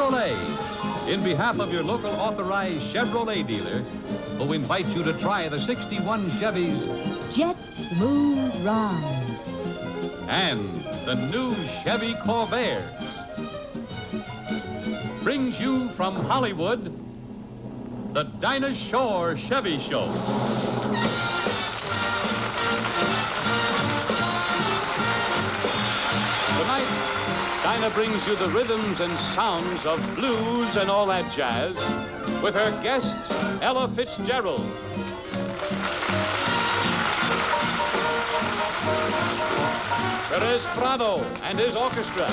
Chevrolet, in behalf of your local authorized Chevrolet dealer, who invite you to try the 61 Chevy's Jet Smooth Ride and the new Chevy Corvair. Brings you from Hollywood, the Dinah Shore Chevy Show. Tonight, Dinah brings you the rhythms and sounds of blues and all that jazz with her guest, Ella Fitzgerald. Perez Prado and his orchestra.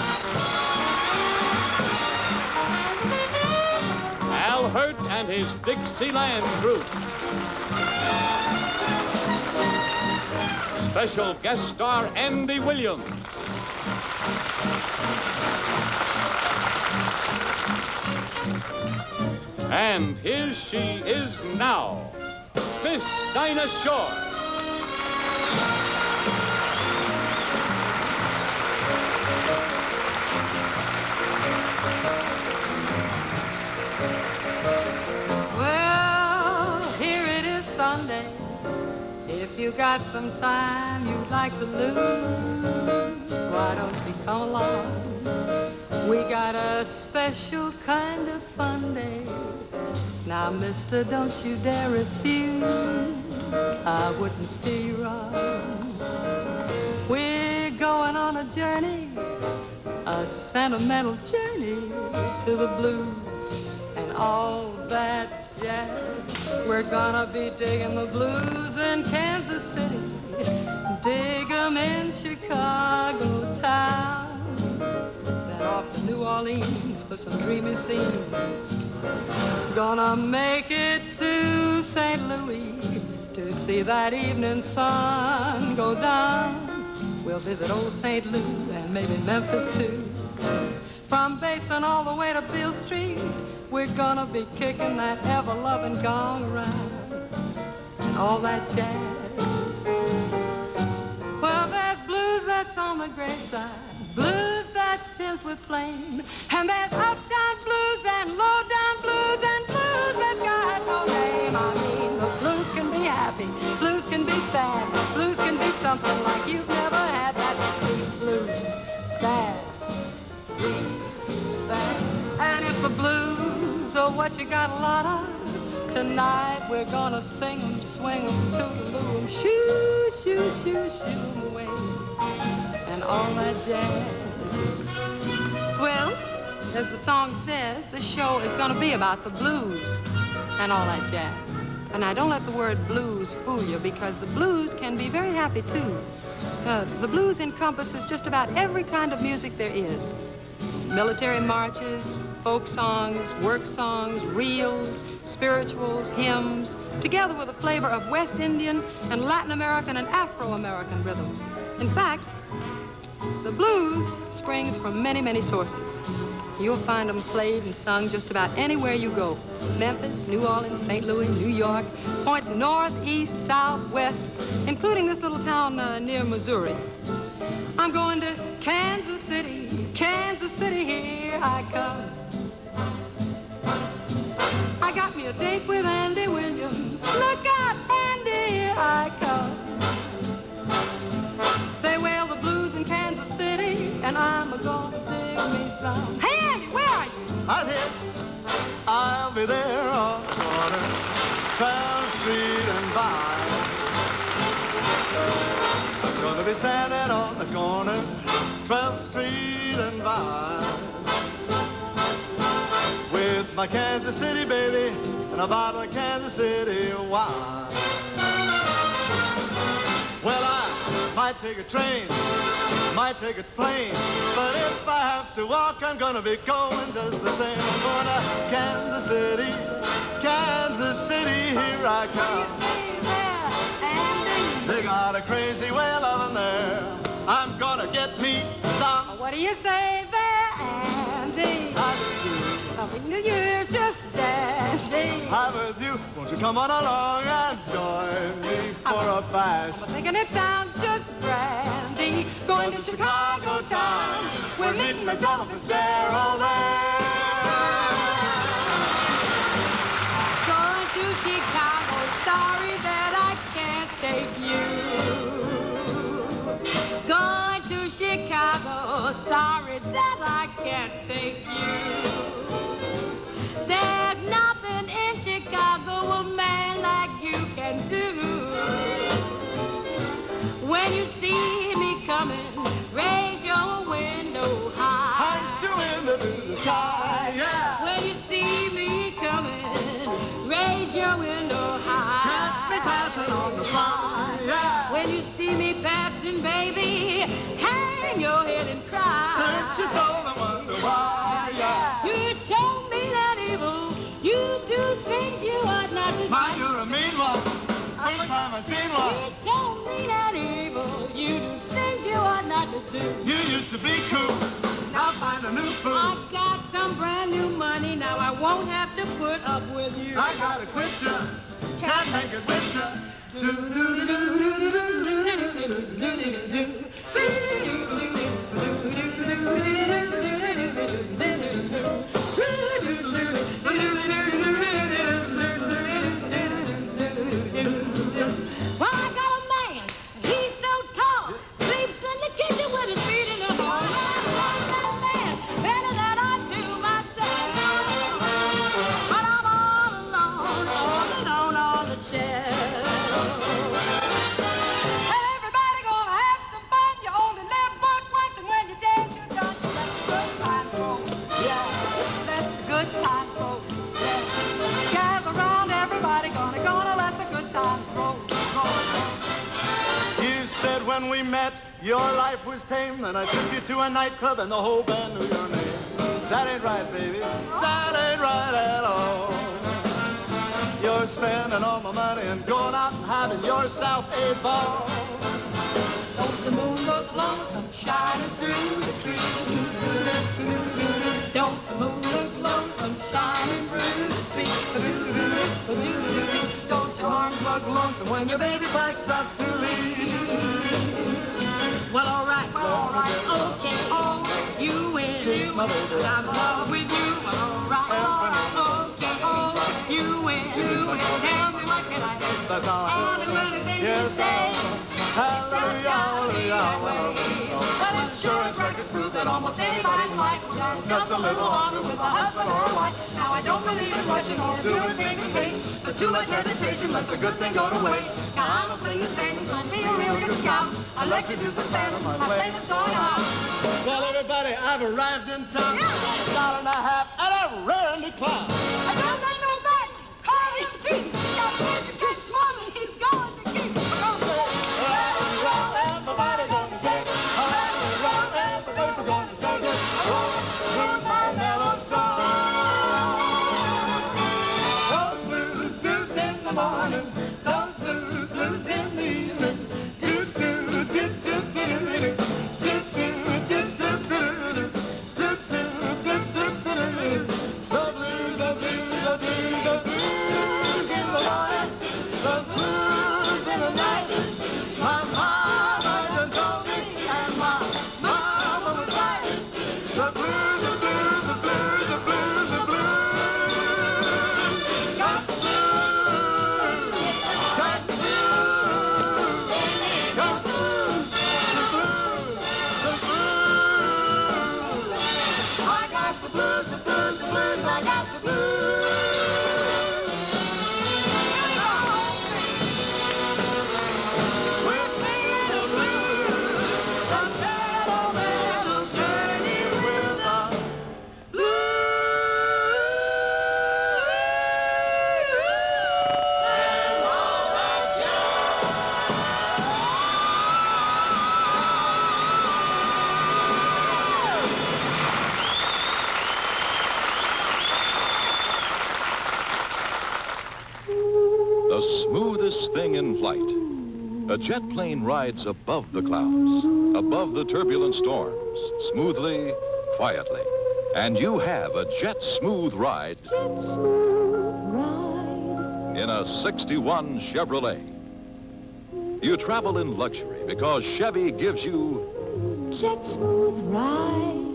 Al Hurt and his Dixieland group. Special guest star Andy Williams. And here she is now, Miss Dinah Shore. Well, here it is Sunday. If you got some time you'd like to lose, why don't you come along? We got a special kind of fun day. Now, mister, don't you dare refuse. I wouldn't steer you wrong. We're going on a journey, a sentimental journey to the blues and all that jazz. We're gonna be digging the blues in Kansas City, dig 'em in Chicago town, then off to New Orleans for some dreamy scenes. Gonna make it to St. Louis to see that evening sun go down. We'll visit old St. Louis and maybe Memphis too. From Basin all the way to Beale Street, we're gonna be kicking that ever-loving gong around and all that jazz. Well, there's blues that's on the graveside, blues that's tinged with flame, and there's up-down blues and low-down blues and blues that got no name. I mean, the blues can be happy, blues can be sad, blues can be something like you've never had. That sweet blues, sad, sweet, sad. And if the blues are what you got a lot of, tonight we're gonna sing 'em, swing 'em, toodaloo 'em, shoo, shoo, shoo, shoo 'em away, and all that jazz. Well, as the song says, the show is gonna be about the blues and all that jazz. And now, don't let the word blues fool you, because the blues can be very happy too. The blues encompasses just about every kind of music there is. Military marches, folk songs, work songs, reels, spirituals, hymns, together with a flavor of West Indian and Latin American and Afro-American rhythms. In fact, the blues springs from many, many sources. You'll find them played and sung just about anywhere you go. Memphis, New Orleans, St. Louis, New York, points north, east, south, west, including this little town near Missouri. I'm going to Kansas City, here I come. I got me a date with Andy Williams. Look out, Andy, here I come. They wail the blues in Kansas City, and I'm gonna dig me some. Hey, Andy, where are you? I'm here. I'll be there on the corner, 12th Street and Vine. I'm gonna be standing on the corner, 12th Street and Vine, with my Kansas City baby and a bottle of Kansas City wine. Well, I might take a train, might take a plane, but if I have to walk, I'm gonna be going just the same. I'm going to Kansas City, here I come. They got a crazy way of loving there. I'm gonna get me some. What do you say there, Andy? Happy New Year's, just dandy. I'm with you. Won't you come on along and join me for a bash? I'm thinking it sounds just brandy. Going to Chicago town. We're meeting Miss Ella Fitzgerald there. can't take you. There's nothing in Chicago a man like you can do. When you see me coming, raise your window high. Raise your window to the sky, yeah. When you see me coming, raise your window high. Catch me passing on the fly, yeah. When you see me passing, baby, hang your head and cry. Search your soul and wonder why, yeah. You show me that evil. You do things you ought not to do. My, you're a mean one. First time I've seen one. You show me that evil. You do things you ought not to do. You used to be cool. Now find a new fool. I got some brand new money. Now I won't have to put up with you. I gotta quit you. Can't make it with you. Well, I got a man. He's so tall. Sleeps in the kitchen with his feet in the hall. I love that man better than I do myself. But I'm all alone on the shelf. Everybody gonna have some fun. You only live but once, and when you're dead, you're done. So let the good times roll. Yeah, let the good times roll. Yeah, gather round, everybody gonna let the good times roll. You said when we met, your life was tame. Then I took you to a nightclub and the whole band knew your name. That ain't right, baby. That ain't right at all. You're spending all my money and going out and having yourself a ball. Don't the moon look lonesome shining through the trees? Don't the moon look lonesome shining through the trees? Don't your arms look lonesome when your baby bikes up to leave? Well, all right, okay, oh, you win. I'm in love with you. All right, okay, oh, you win. Tell me what can I do? That's all I'll do anything you say. Hallelujah. But it sure is record proof that almost anybody's life will last just a little longer with a husband or a wife. Now I don't believe in rushing or doing things in haste, but too much hesitation lets a good thing go to waste. Now I'm a thing of Satan, so be a real good scout. I'll let you do the sailing, my favorite going out. Well, everybody, I've arrived in town. $1.50 and a rare new clown. I don't know that. Call him cheap. Got to get woman, he's going to keep. Everybody gonna say, everybody gonna say this. Blues, my mellow song. Those blues, blues in the morning. Those blues, blues in the evening. Do, do, do, do, do, do, do. Do, do, do, do, do, do. Do, do, do, do, do, do. The blues, the blues, the blues, the blues in the morning. The blues in the night. My mama done told me, and my mama was right. The blues, the blues, the blues, the blues, the blues. Got the blues. Got the blues. Got the blues. The blues, the blues. I got the blues, the blues, the blues. I got the blues. We're singing the blues, the sentimental journey with the blues. And all that The smoothest thing in flight. A jet plane rides above the clouds, above the turbulent storms, smoothly, quietly. And you have a jet smooth ride in a 61 Chevrolet. You travel in luxury because Chevy gives you Jet smooth ride.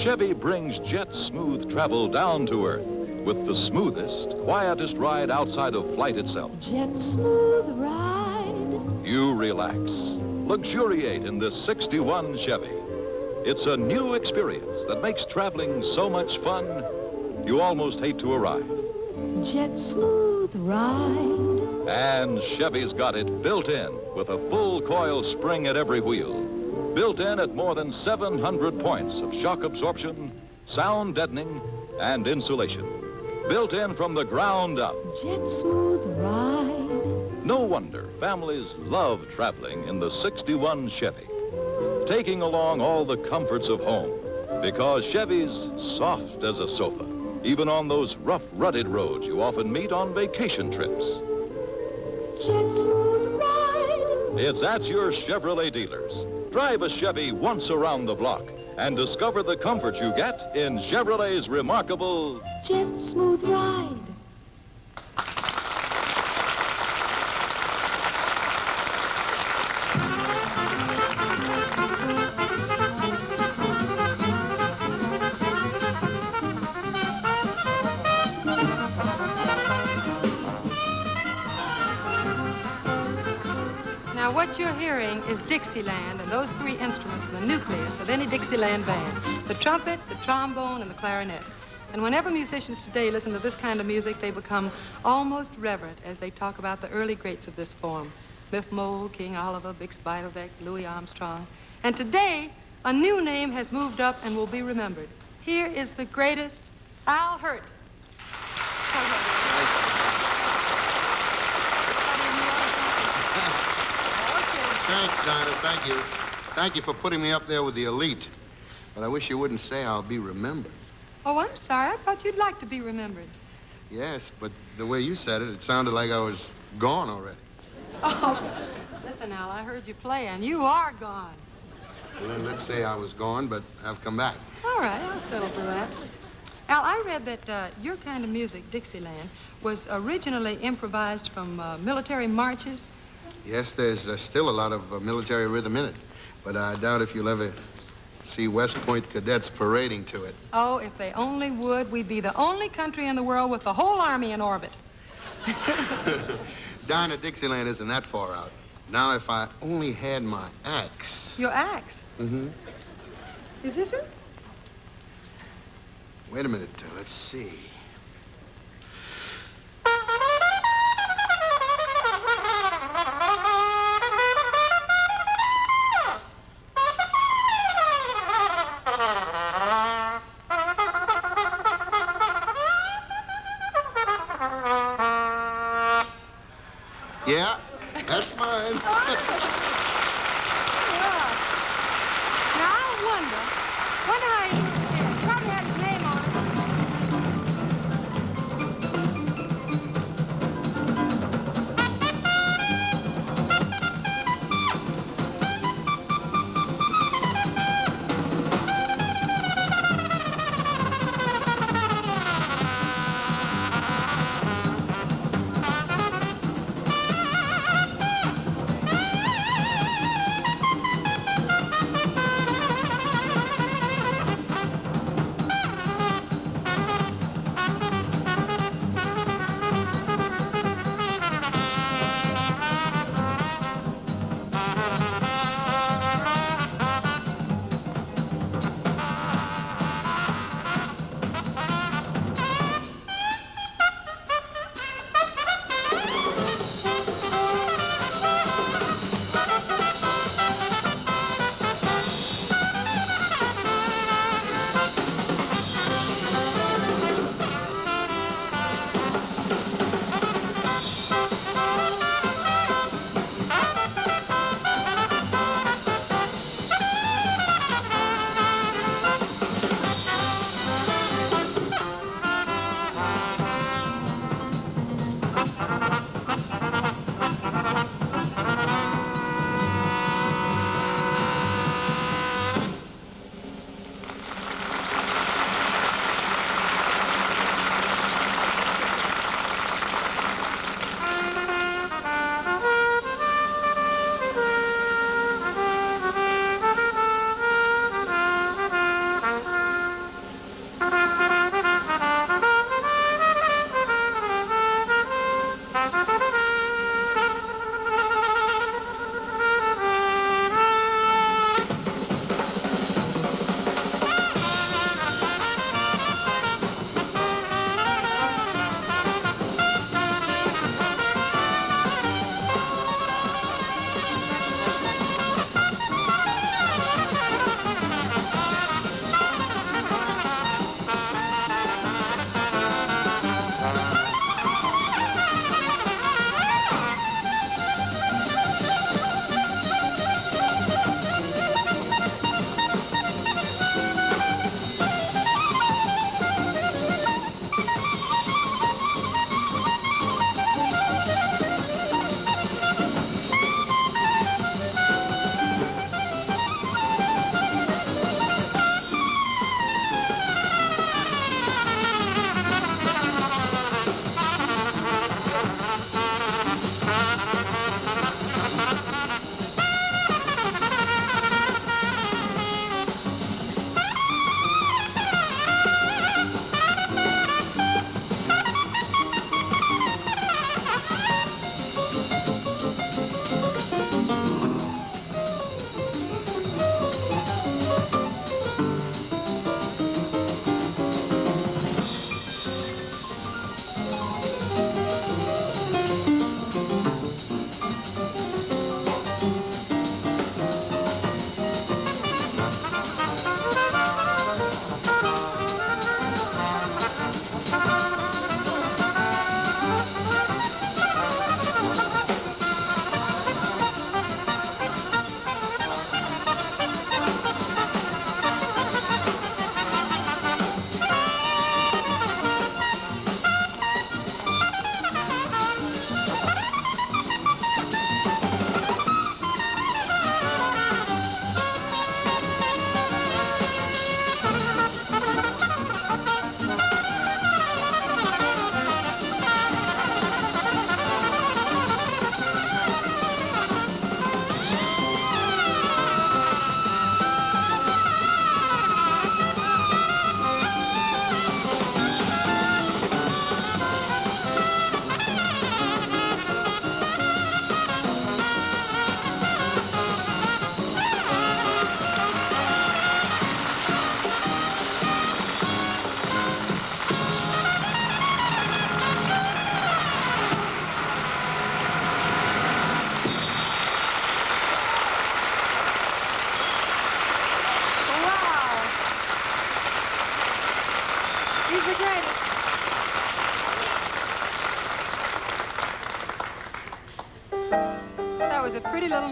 Chevy brings jet smooth travel down to earth with the smoothest, quietest ride outside of flight itself. Jet smooth ride. You relax, luxuriate in this 61 Chevy. It's a new experience that makes traveling so much fun, you almost hate to arrive. Jet smooth ride. And Chevy's got it built in with a full coil spring at every wheel. Built in at more than 700 points of shock absorption, sound deadening, and insulation. Built in from the ground up. Jet smooth ride. No wonder families love traveling in the 61 Chevy. Taking along all the comforts of home, because Chevy's soft as a sofa, even on those rough, rutted roads you often meet on vacation trips. Jet smooth ride. It's at your Chevrolet dealers. Drive a Chevy once around the block and discover the comfort you get in Chevrolet's remarkable Jet smooth ride. Now, what you're hearing is Dixieland, and those three instruments are the nucleus of any Dixieland band: the trumpet, the trombone, and the clarinet. And whenever musicians today listen to this kind of music, they become almost reverent as they talk about the early greats of this form: Biff Mould, King Oliver, Bix Beiderbecke, Louis Armstrong. And today, a new name has moved up and will be remembered. Here is the greatest, Al Hirt. Thanks, Dinah. Thank you. Thank you for putting me up there with the elite. But I wish you wouldn't say I'll be remembered. Oh, I'm sorry. I thought you'd like to be remembered. Yes, but the way you said it, it sounded like I was gone already. Oh, listen, Al, I heard you play, and you are gone. Well, then let's say I was gone, but I've come back. All right, I'll settle for that. Al, I read that your kind of music, Dixieland, was originally improvised from military marches. Yes, there's still a lot of military rhythm in it, but I doubt if you'll ever see West Point cadets parading to it. Oh, if they only would, we'd be the only country in the world with the whole army in orbit. Dinah, Dixieland isn't that far out. Now, if I only had my axe. Your axe? Mm-hmm. Is this it? Wait a minute, let's see. Yeah, that's mine. Yeah. Now, I wonder how he used it. It probably had his name on it.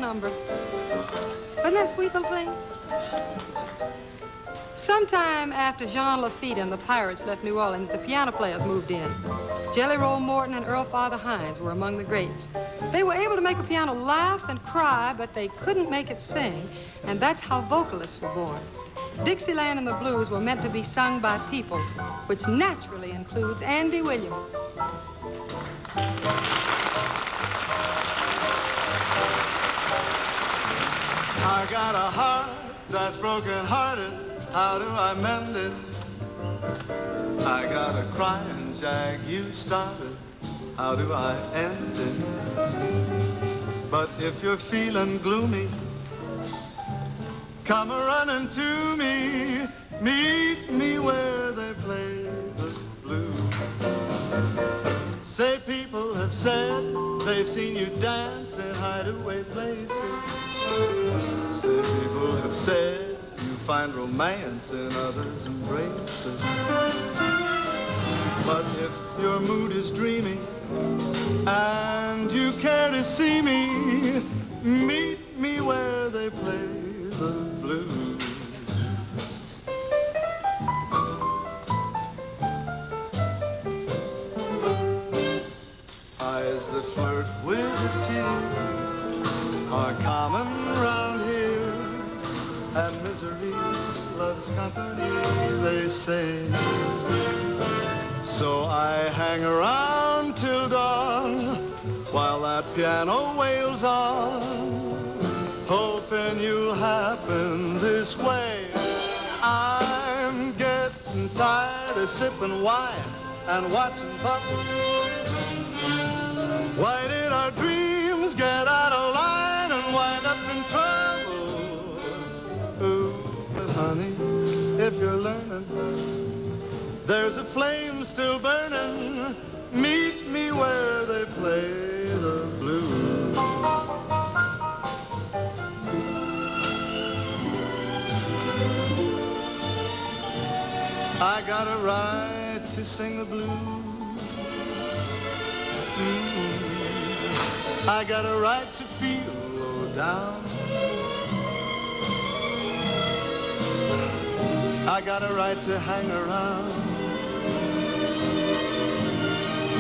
number. Wasn't that a sweet little thing? Sometime after Jean Lafitte and the Pirates left New Orleans, the piano players moved in. Jelly Roll Morton and Earl Father Hines were among the greats. They were able to make a piano laugh and cry, but they couldn't make it sing, and that's how vocalists were born. Dixieland and the Blues were meant to be sung by people, which naturally includes Andy Williams. I got a heart that's broken-hearted. How do I mend it? I got a crying jag you started. How do I end it? But if you're feeling gloomy, come a-running to me. Meet me where they play the blues. Say people have said they've seen you dance in hideaway places. Say people have said you find romance in others' embraces. But if your mood is dreamy and you care to see me, meet me where they play the blues. Eyes that flirt with a tear are common round here, and misery loves company, they say. So I hang around till dawn while that piano wails on, hoping you'll happen this way. I'm getting tired of sipping wine and watching puppets. Why did our dreams get out of line and wind up in trouble? Ooh, but honey, if you're learning, there's a flame still burning. Meet me where they play the blues. I got a right to sing the blues. I got a right to feel low down. I got a right to hang around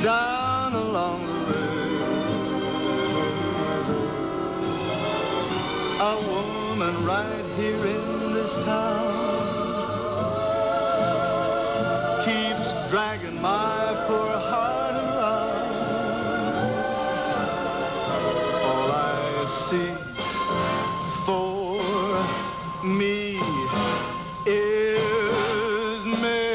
down along the river. A woman right here in this town keeps dragging my poor heart around. All I see for me is misery.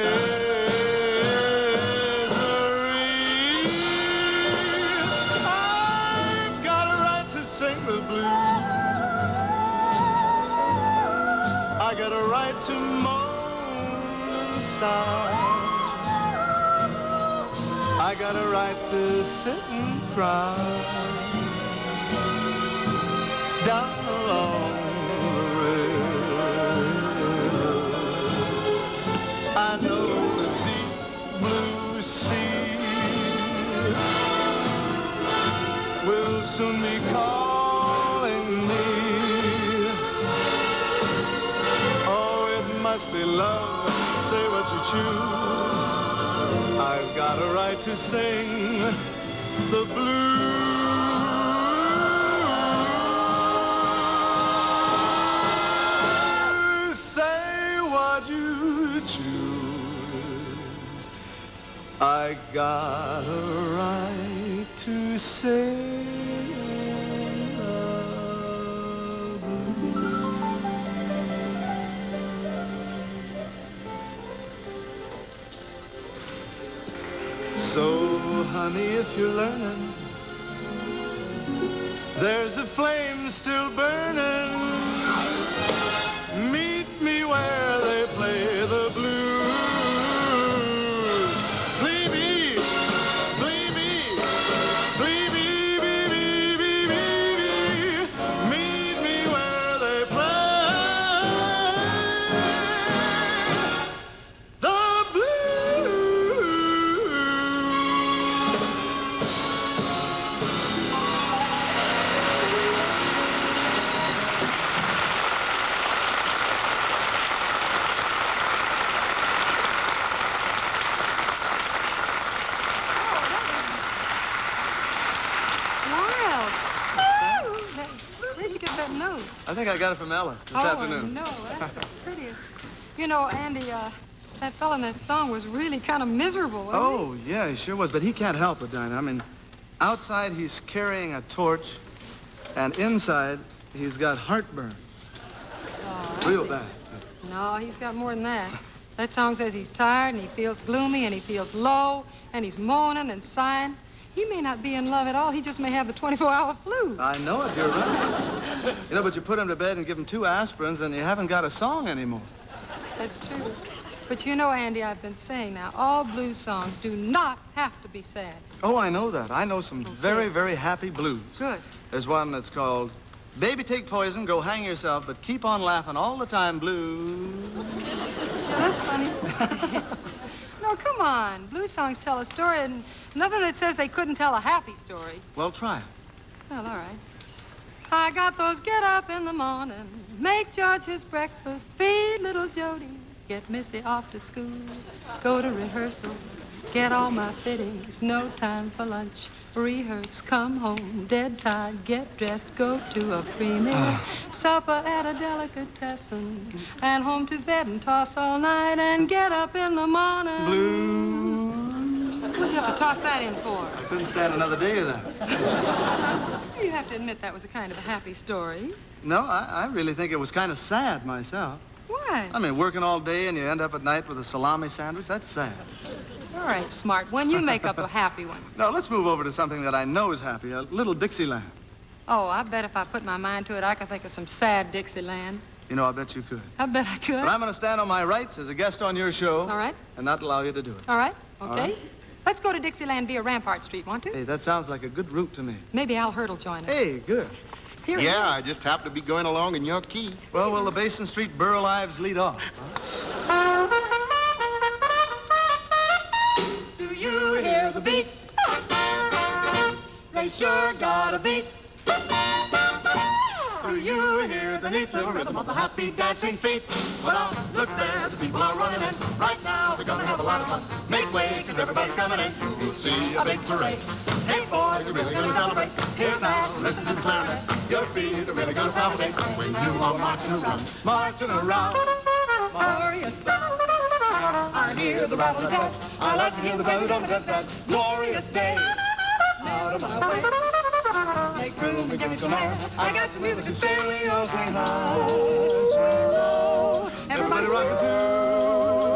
I've got a right to sing the blues. I got a right to moan and sigh. I got a right to sit and cry down along the river. I know the deep blue sea will soon be calling me. Oh, it must be love, say what you choose. I've got a right to sing the blues. Say what you choose. I got a right to sing the blues. So, honey, if you're learning, there's a flame still burning. Meet me where they play the blues. Please, please, please, meet me where they play the blues. think I got it from Ella this afternoon. Oh, no, that's the prettiest. You know, Andy, that fella in that song was really kind of miserable, wasn't Oh, yeah, he sure was, but he can't help it, Dinah. I mean, outside he's carrying a torch, and inside he's got heartburn. he? Oh, Real Andy. bad. No, he's got more than that. That song says he's tired, and he feels gloomy, and he feels low, and he's moaning and sighing. He may not be in love at all. He just may have the 24-hour flu. I know it, you're right. You know, but you put him to bed and give him 2 aspirins, and you haven't got a song anymore. That's true. But you know, Andy, I've been saying now, all blues songs do not have to be sad. Oh, I know that. I know some very, very happy blues. Good. There's one that's called Baby Take Poison, Go Hang Yourself, but Keep on Laughing All the Time Blues. Yeah, that's funny. No, come on. Blues songs tell a story, and nothing that says they couldn't tell a happy story. Well, try it. Well, all right. I got those get up in the morning, make George his breakfast, feed little Jody, get Missy off to school, go to rehearsal, get all my fittings, no time for lunch, rehearse, come home, dead tired, get dressed, go to a free meal, supper at a delicatessen, and home to bed and toss all night and get up in the morning. Blues. What'd you have to toss that in for? I couldn't stand another day of that. You have to admit that was a kind of a happy story. No, I really think it was kind of sad myself. Why? I mean, working all day and you end up at night with a salami sandwich, that's sad. All right, smart one. You make up a happy one. Now, let's move over to something that I know is happy, a little Dixieland. Oh, I bet if I put my mind to it, I could think of some sad Dixieland. You know, I bet you could. I bet I could. But I'm going to stand on my rights as a guest on your show. All right. And not allow you to do it. All right. Okay. All right. Let's go to Dixieland via Rampart Street, want to? Hey, that sounds like a good route to me. Maybe Al Hurd will join us. Hey, good. Here he is. Yeah, I just happen to be going along in your key. Well, will the Basin Street Burl Ives lead off? Do you hear the beat? They sure got a beat. Do you hear the neat little rhythm of the happy dancing feet? Well, look there, the people are running in. Right now, they're gonna have a lot of fun. Make way, 'cause everybody's coming in. You'll see a big parade. Hey, boys, you're really gonna celebrate. Here now, listen to the clarinet. Your feet are really gonna palpitate when you are marching around. Marching around. Glorious. I hear the rattle and tat. I like to hear the belly drum and that. Glorious day. Out of my way. Make room and give me some air. I got some music to stereo, swing high, swing low. Everybody rocking to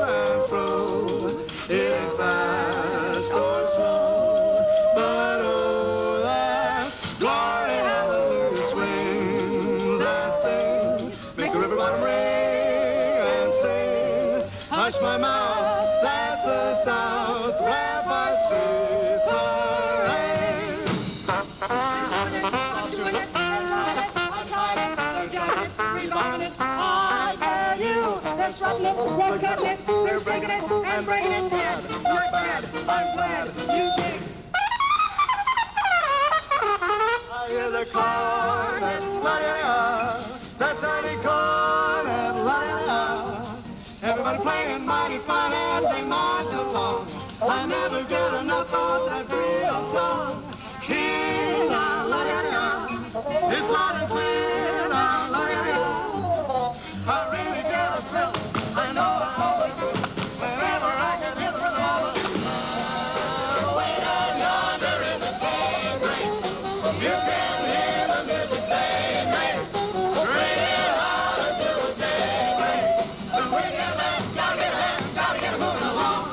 and fro. It's fast or slow, but oh, that glory, hallelujah, swing that thing. Make the river bottom ring and sing. Hush my mouth, that's the South, Rampart Street Parade. I tell you, they're strutting it, they're cutting it, they're breaking it and breaking it bad. You're bad, I'm glad you dig. I hear the cornet, la-ya-ya, that tiny cornet, la-ya-ya. Everybody playing mighty fine as they march along. I never get enough of that real song. Here now, la-ya-ya, it's loud and clear now, la-ya-ya. I really get a thrill. I know I always do. Whenever I can hear the rhythm. Way down yonder in the daybreak, you can hear the music they make. Bring it out until the daybreak. The wicked man, gotta get a hand, gotta get a moving along.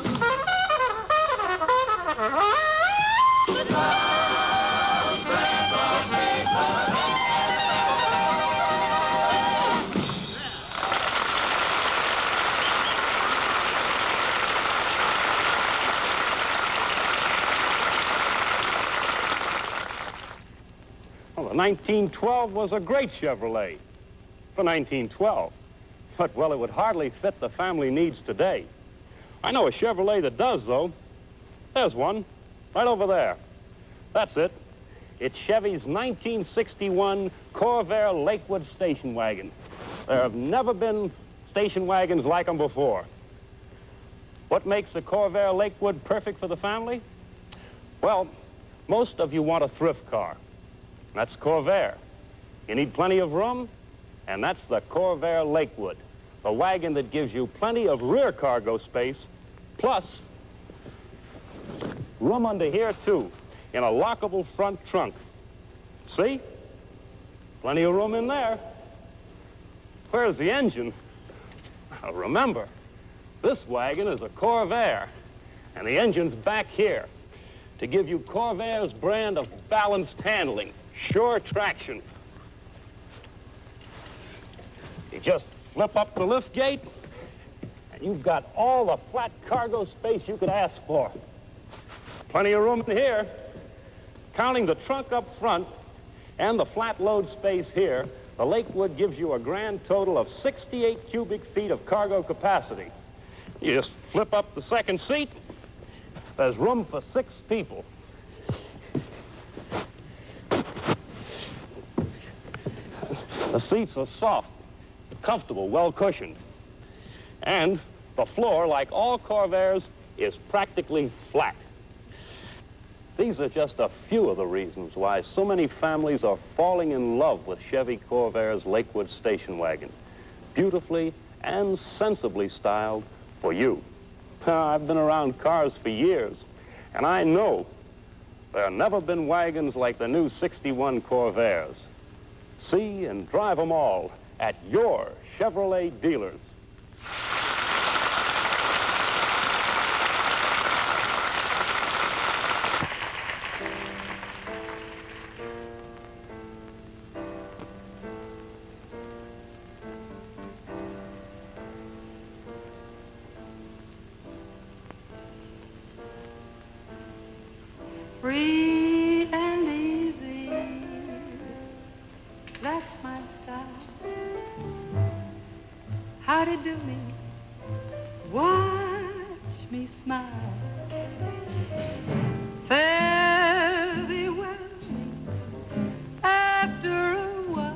Well, the 1912 was a great Chevrolet for 1912. But, well, it would hardly fit the family needs today. I know a Chevrolet that does, though. There's one, right over there. That's it. It's Chevy's 1961 Corvair Lakewood station wagon. There have never been station wagons like them before. What makes the Corvair Lakewood perfect for the family? Well, most of you want a thrift car. That's Corvair. You need plenty of room? and that's the Corvair Lakewood, the wagon that gives you plenty of rear cargo space, plus room under here, too, in a lockable front trunk. See? Plenty of room in there. Where's the engine? Now, remember, this wagon is a Corvair, and the engine's back here to give you Corvair's brand of balanced handling, sure traction. You just flip up the lift gate, and you've got all the flat cargo space you could ask for. Plenty of room in here. Counting the trunk up front and the flat load space here, the Lakewood gives you a grand total of 68 cubic feet of cargo capacity. You just flip up the second seat. There's room for 6 people. The seats are soft, comfortable, well cushioned. And the floor, like all Corvairs, is practically flat. These are just a few of the reasons why so many families are falling in love with Chevy Corvair's Lakewood station wagon. Beautifully and sensibly styled for you. I've been around cars for years, and I know there have never been wagons like the new 61 Corvairs. See and drive them all at your Chevrolet dealers. Free and easy, that's my style. How to do me, watch me smile. Fare thee well after a while,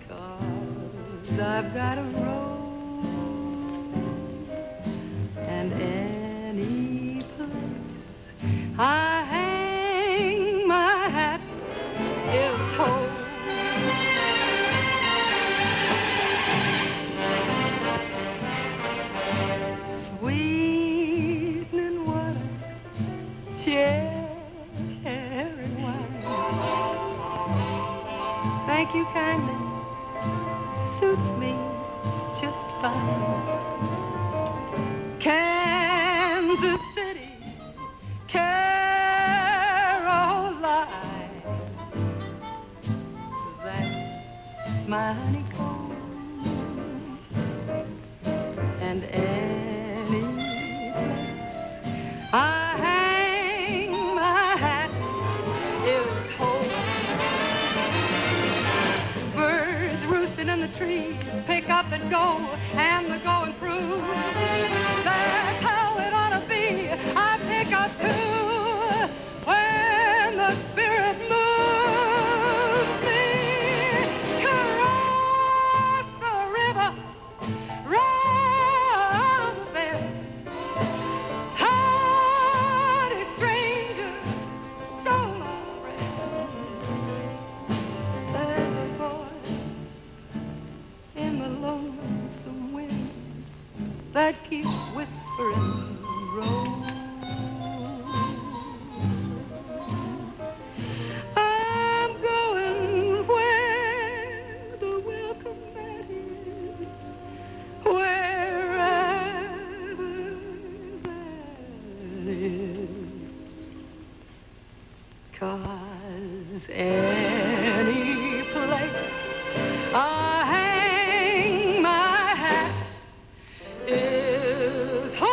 'cause I've got a roll and any place I hang my hat is whole. Sweetening water, cherry wine. Thank you kindly, suits me just fine. Kansas City, Caroline, that's my honeycomb. And any place I hang my hat is home. Birds roosting in the trees pick up and go, and the going through. That's how it ought to be. I pick up too. When the spirit moves me across the river, round the bend, honey stranger, so my friend, there's a voice in the lonesome wind that keeps whispering, roll. I'm going where the welcome mat is, wherever that is. 'Cause any place I hang my hat is home.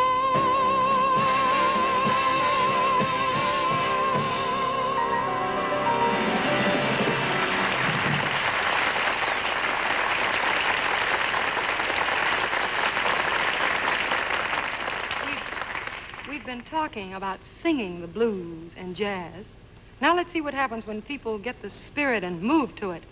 We've been talking about singing the blues and jazz. Now let's see what happens when people get the spirit and move to it.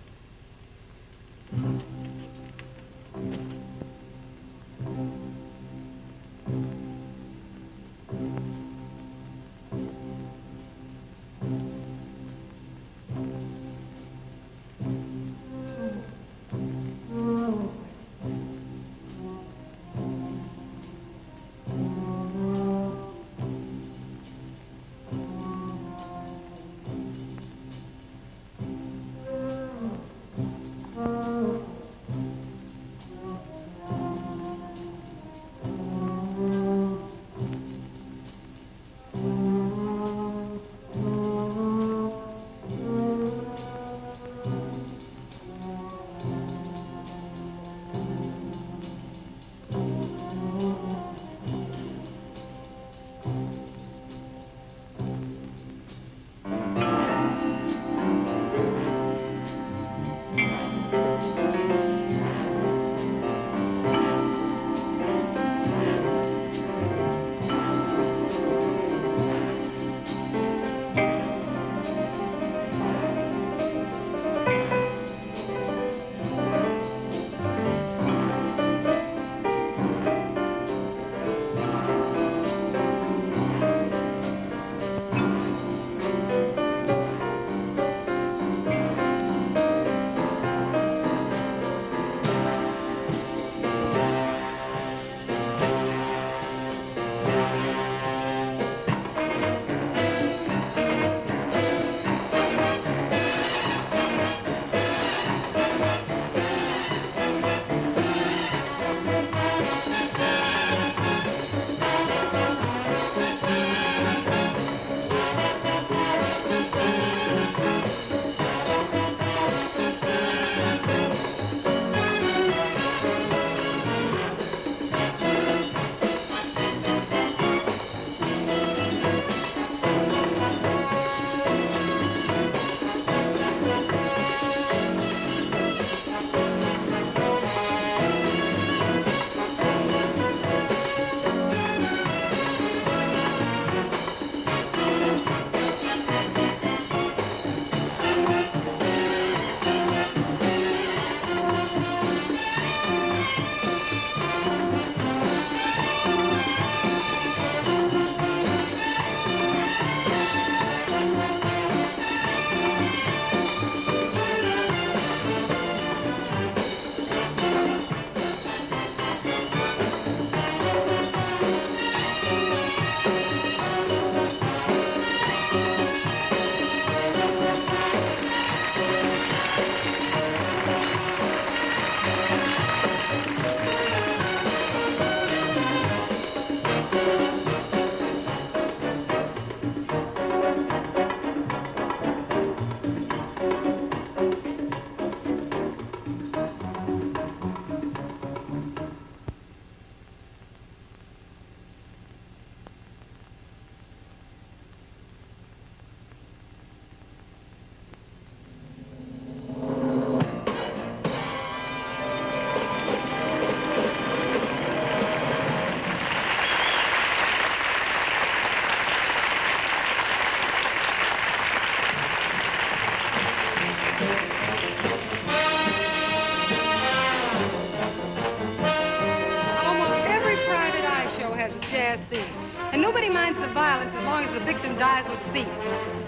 dies with the beat.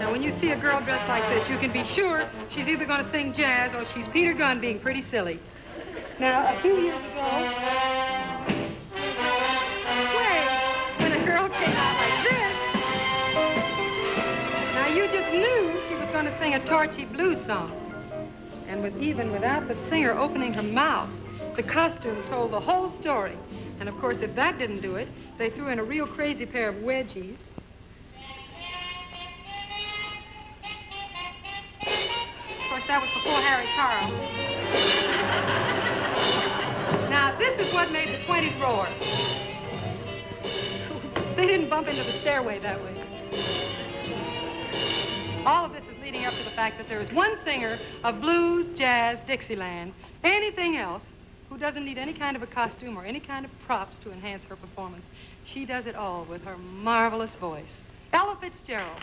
Now, when you see a girl dressed like this, you can be sure she's either going to sing jazz or she's Peter Gunn being pretty silly. Now, a few years ago, when a girl came out like this, now you just knew she was going to sing a torchy blues song. And even without the singer opening her mouth, the costume told the whole story. And, of course, if that didn't do it, they threw in a real crazy pair of wedgies. Of course, that was before Harry Carl. Now, this is what made the 20s roar. They didn't bump into the stairway that way. All of this is leading up to the fact that there is one singer of blues, jazz, Dixieland, anything else, who doesn't need any kind of a costume or any kind of props to enhance her performance. She does it all with her marvelous voice. Ella Fitzgerald.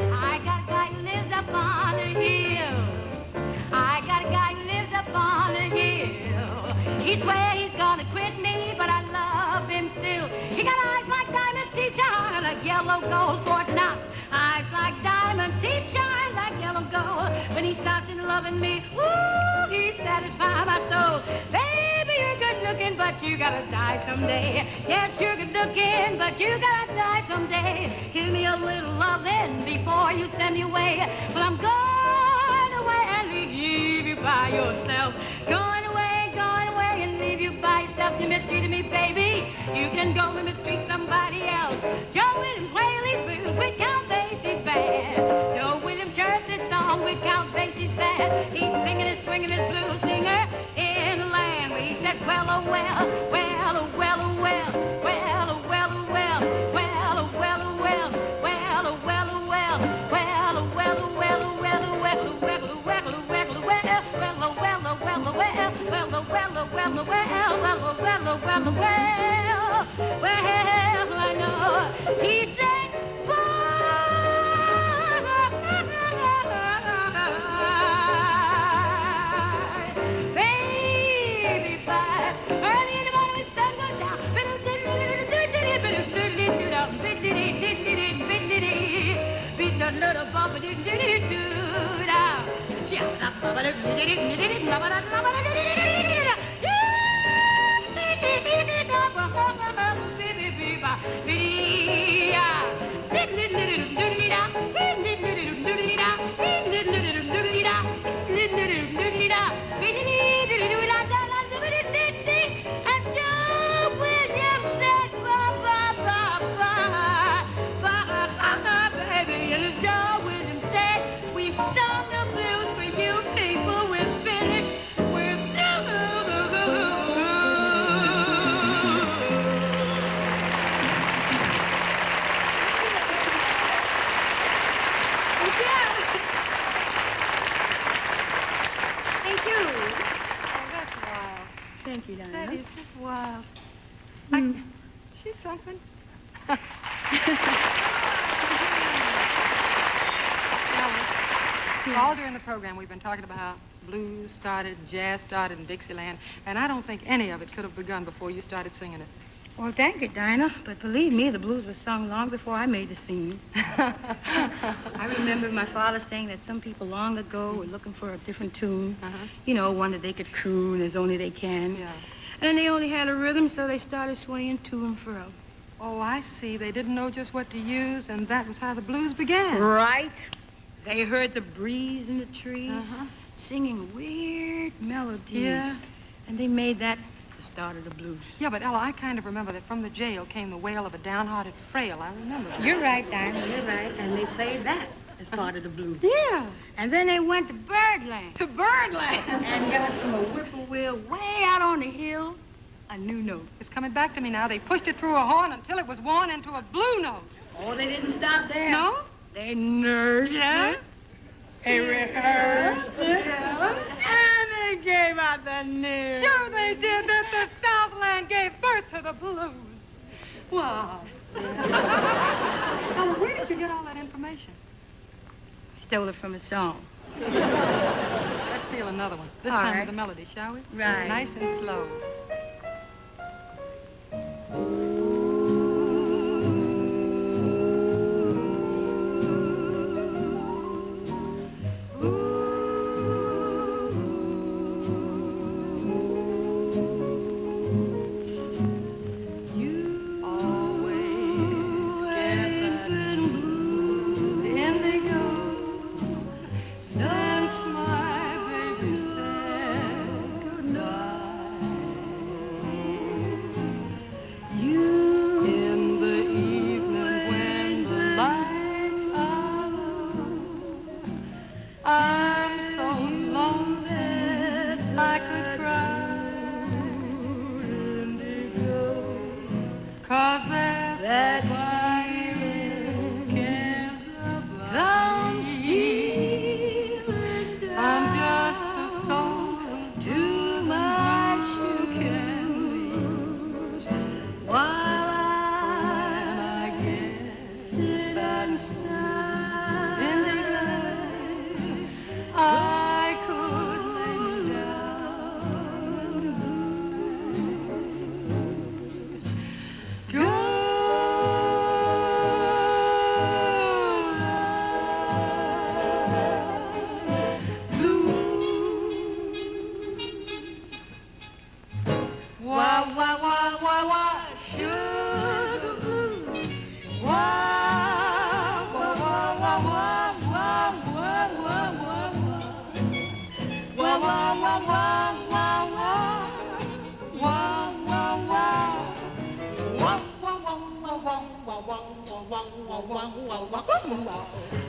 I got a guy who lives up on a hill. I got a guy who lives up on a hill. He swears he's gonna quit me, but I love him still. He got eyes like diamonds, he shine like yellow gold, Fort Knox. Eyes like diamonds, he shine like yellow gold. When he starts in loving me, ooh, he satisfies my soul. Baby, you're good looking, but you gotta die someday. Yes, you're good looking, but you gotta die someday. Give me a little loving before you send me away. Well, I'm going away and leave you by yourself. Going away and leave you by yourself. You mistreated me, baby. You can go and mistreat somebody else. Joe Williams, Whaley's blues with Count Basie's band. Joe Williams churched his song with Count Basie's band. He's singing and swinging his blues singer in the land where he says, well, oh, well, well, oh, well, oh, well, well, oh, well, oh, well, well, oh, well, oh, well, well, oh, well, oh, well, well, oh, well, oh, well, oh, well, oh, well, oh, well, oh, well, oh, well, oh, well, well, oh, well, oh, well, oh, well, well, oh, well, oh, well, oh, well, oh, well, oh, well, oh, well, I know. He said, baby, bye. Early in the morning when the sun goes down. And Joe Williams said, baby, and Joe Williams said, we've sung the blues for you people. We're finished. We're through. Thank you. Oh, that's wild. Thank you, Dinah. That is just wild. She's something. All during the program, we've been talking about how blues started, jazz started in Dixieland, and I don't think any of it could have begun before you started singing it. Well, thank you, Dinah. But believe me, the blues were sung long before I made the scene. I remember my father saying that some people long ago were looking for a different tune. You know, one that they could croon as only they can. Yeah. And they only had a rhythm, so they started swaying to and fro. Oh, I see. They didn't know just what to use, and that was how the blues began. Right. They heard the breeze in the trees, singing weird melodies. Yeah. And they made that the start of the blues. Yeah, but Ella, I kind of remember that from the jail came the wail of a downhearted frail. I remember that. You're right, Dinah, you're right. And they played that as part of the blues. Yeah. And then they went to Birdland. To Birdland. And got from a whippoorwill way out on the hill, a new note. It's coming back to me now. They pushed it through a horn until it was worn into a blue note. Oh, they didn't stop there. No? They nursed it. They rehearsed it. And they gave out the news. Sure they did. That the Southland gave birth to the blues. Wow. Ella, where did you get all that information? Stole it from a song. Let's steal another one. This All time right. with the melody, shall we? Right. Nice and slow.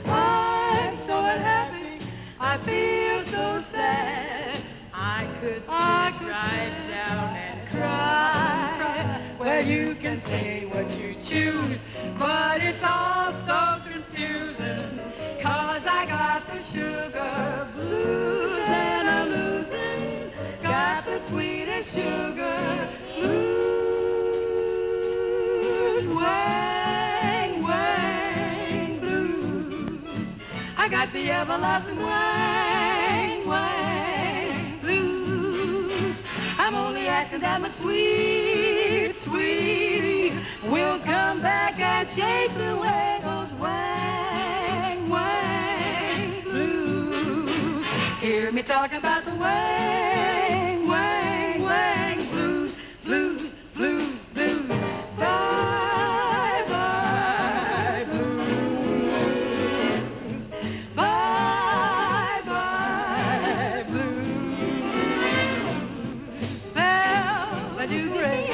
I'm so unhappy, I feel so sad. I could sit right down and cry. Well, you can say what you choose, but it's all so confusing. 'Cause I got the sugar blues and I'm losing. Got the sweetest sugar blues. Wang, wang, blues. I got the everlasting wang, wang, blues. I'm only asking that my sweet, sweetie will come back and chase away those wang, wang, blues. Hear me talking about the wang, wang, wang, blues, blues, blues, blues. Bye, bye, blues. Bye, bye, blues. Bell, a do great,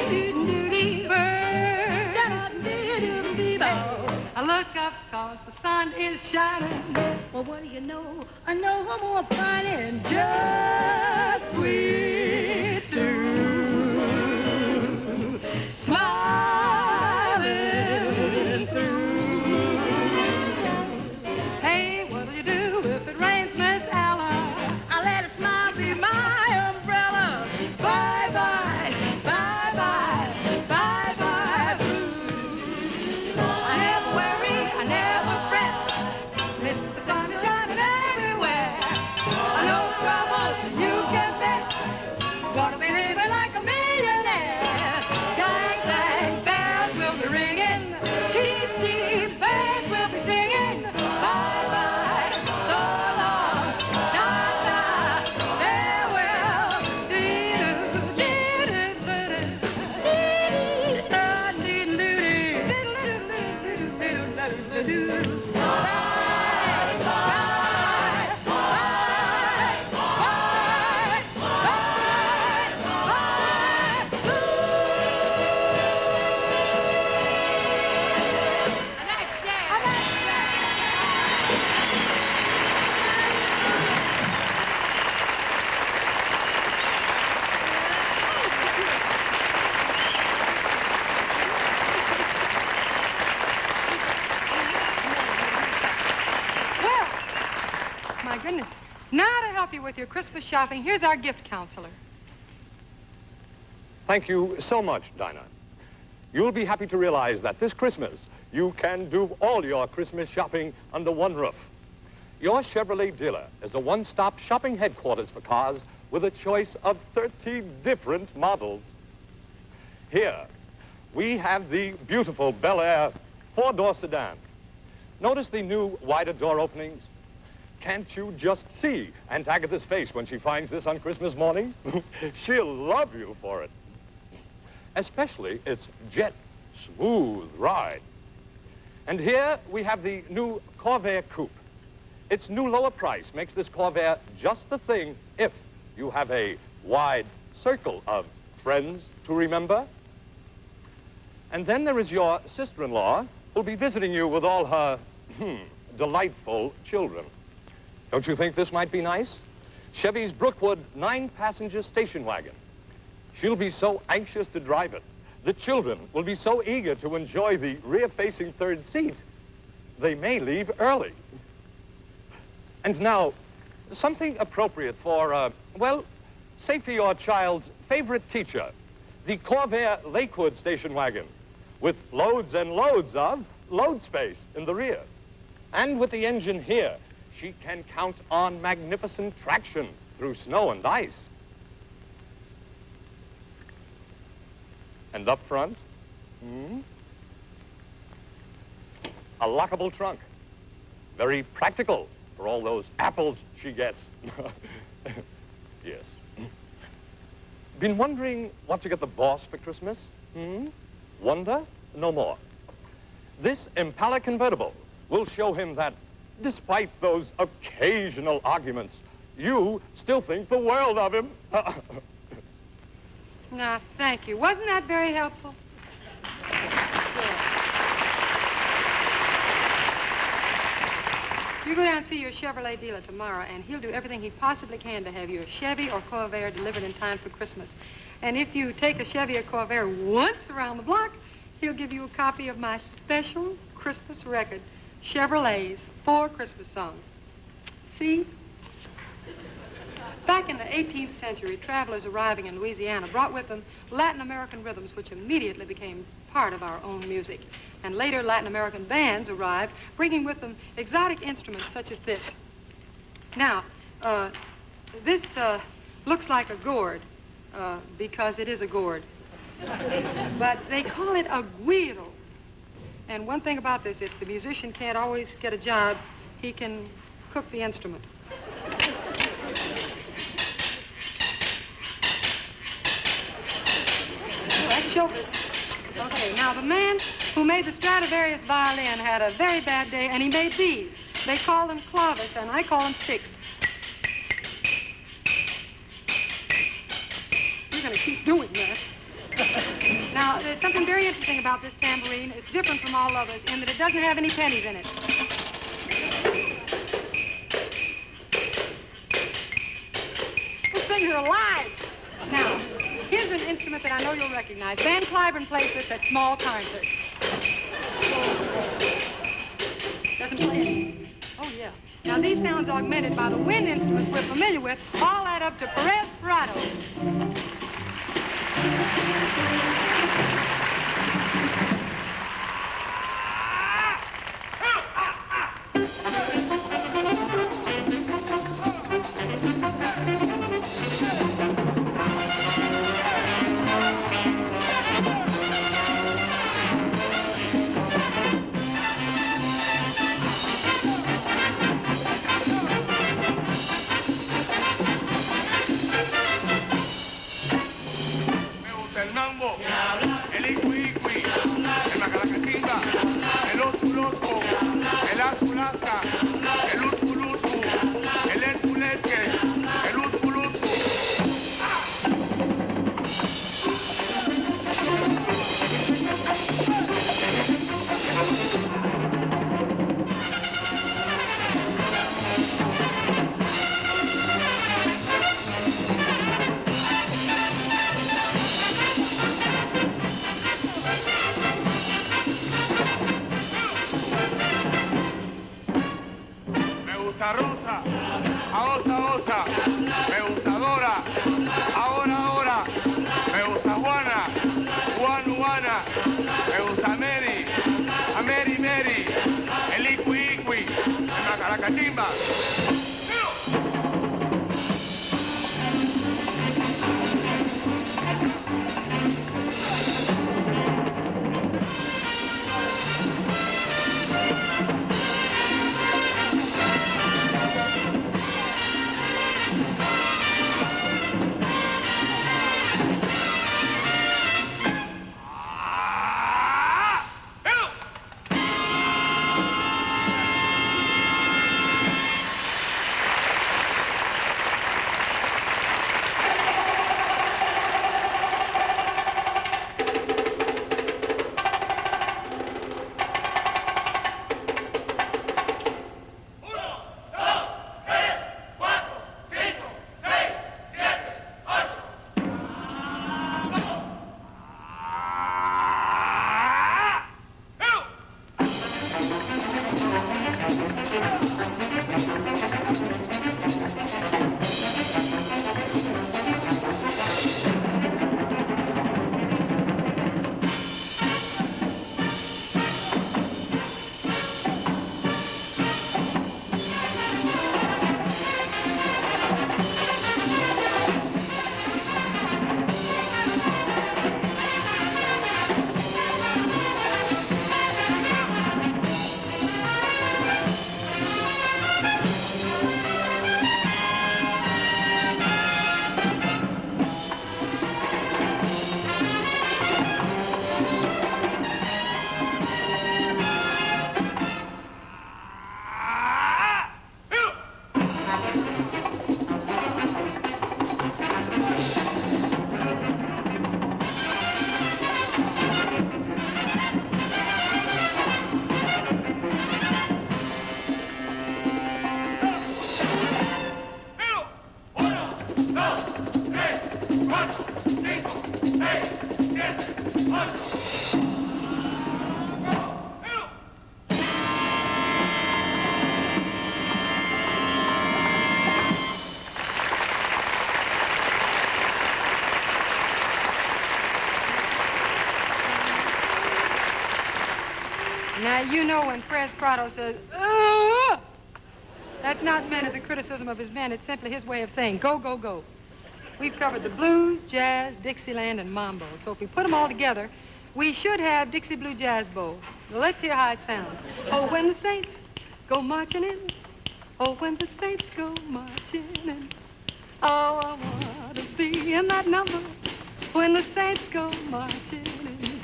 I look up 'cause the sun is shining. Well, what do you know? I know I'm more fine and just sweet too. Smiling through. Hey, what'll you do if it rains, Miss Ella? I let a smile be my umbrella. Bye bye, bye bye, bye bye, blues. I never worry, I never fret. Mr. Sun is shining everywhere. No troubles, you can bet. Gonna be living like a millionaire. Dang, dang, bells will be ringing. Cheep, cheep, bells will be singing. Bye bye, so long, ta-ta, farewell. Well, my goodness. Now to help you with your Christmas shopping, here's our gift counselor. Thank you so much, Dinah. You'll be happy to realize that this Christmas, you can do all your Christmas shopping under one roof. Your Chevrolet dealer is a one-stop shopping headquarters for cars with a choice of 30 different models. Here, we have the beautiful Bel Air four-door sedan. Notice the new wider door openings? Can't you just see Aunt Agatha's face when she finds this on Christmas morning? She'll love you for it. Especially its jet smooth ride. And here we have the new Corvair Coupe. Its new lower price makes this Corvair just the thing if you have a wide circle of friends to remember. And then there is your sister-in-law who'll be visiting you with all her delightful children. Don't you think this might be nice? Chevy's Brookwood 9-passenger station wagon. She'll be so anxious to drive it. The children will be so eager to enjoy the rear-facing third seat, they may leave early. And now, something appropriate for, well, say for your child's favorite teacher, the Corvair Lakewood station wagon, with loads and loads of load space in the rear. And with the engine here, she can count on magnificent traction through snow and ice. And up front, a lockable trunk. Very practical for all those apples she gets. Yes. Been wondering what to get the boss for Christmas? Wonder? No more. This Impala convertible will show him that despite those occasional arguments, you still think the world of him. No, thank you. Wasn't that very helpful? You go down and see your Chevrolet dealer tomorrow, and he'll do everything he possibly can to have your Chevy or Corvair delivered in time for Christmas. And if you take a Chevy or Corvair once around the block, he'll give you a copy of my special Christmas record, Chevrolet's 4 Christmas songs. See? Back in the 18th century, travelers arriving in Louisiana brought with them Latin American rhythms, which immediately became part of our own music. And later, Latin American bands arrived, bringing with them exotic instruments such as this. Now, this looks like a gourd, because it is a gourd. But they call it a guiro. And one thing about this, if the musician can't always get a job, he can cook the instrument. That choked. Okay, now the man who made the Stradivarius violin had a very bad day, and he made these. They call them clavis, and I call them sticks. You're going to keep doing that. Now, there's something very interesting about this tambourine. It's different from all others in that it doesn't have any pennies in it. Those things are alive. Now, here's an instrument that I know you'll recognize. Van Cliburn plays this at small concerts. Doesn't play it? Oh, yeah. Now, these sounds augmented by the wind instruments we're familiar with all add up to Perez Prado. la cachimba. Now, you know when Fres Prado says, "Oh," that's not meant as a criticism of his band. It's simply his way of saying, go, go, go. We've covered the blues, jazz, Dixieland, and mambo. So if we put them all together, we should have Dixie Blue Jazz Bowl. Well, let's hear how it sounds. Oh, when the Saints go marching in. Oh, when the Saints go marching in. Oh, I want to be in that number. When the Saints go marching in.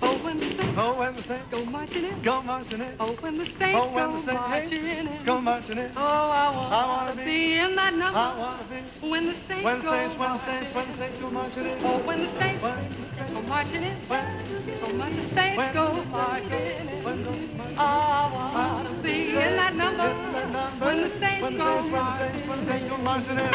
Oh, when the Saints go marching in. Go marching in. Oh, when the Saints Oh, when go the Saints marching in. go marching in. Oh, I want to be in that number. I want to be. When the Saints When go the Saints go marching in. Oh, when the Saints go marching in. Oh, when the Saints go marching in. Oh, I want to be in that number. When the Saints go marching in.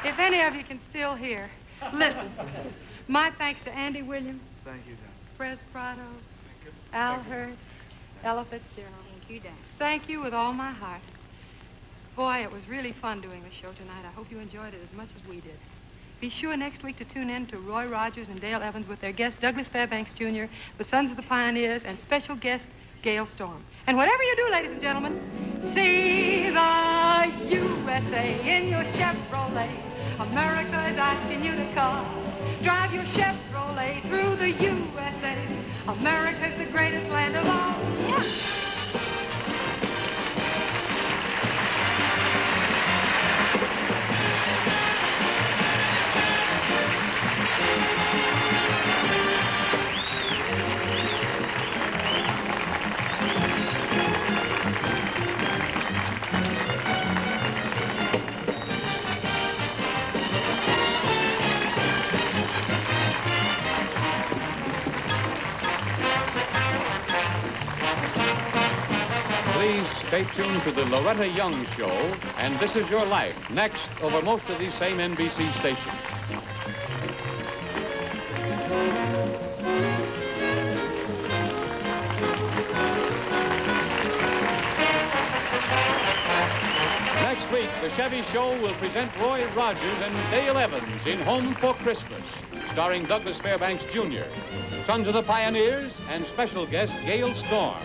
If any of you can still hear, listen. My thanks to Andy Williams, Thank you, Dinah. Fred Prado, Al Hurst, Ella Fitzgerald. Thank you, Dinah. Thank you with all my heart. Boy, it was really fun doing the show tonight. I hope you enjoyed it as much as we did. Be sure next week to tune in to Roy Rogers and Dale Evans with their guest Douglas Fairbanks Jr., the Sons of the Pioneers, and special guest Gail Storm. And whatever you do, ladies and gentlemen, see the USA in your Chevrolet. America is asking you to call. Drive your Chevrolet through the USA. America's the greatest land of all. Yeah. Stay tuned to the Loretta Young Show and This Is Your Life, next over most of these same NBC stations. Next week, the Chevy Show will present Roy Rogers and Dale Evans in Home for Christmas, starring Douglas Fairbanks Jr., Sons of the Pioneers, and special guest Gail Storm.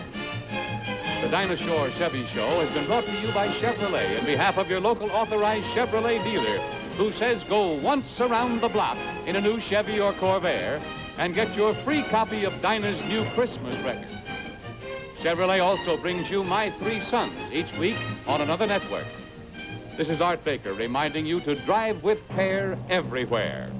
The Dinah Shore Chevy Show has been brought to you by Chevrolet in behalf of your local authorized Chevrolet dealer, who says go once around the block in a new Chevy or Corvair and get your free copy of Dinah's new Christmas record. Chevrolet also brings you My Three Sons each week on another network. This is Art Baker reminding you to drive with care everywhere.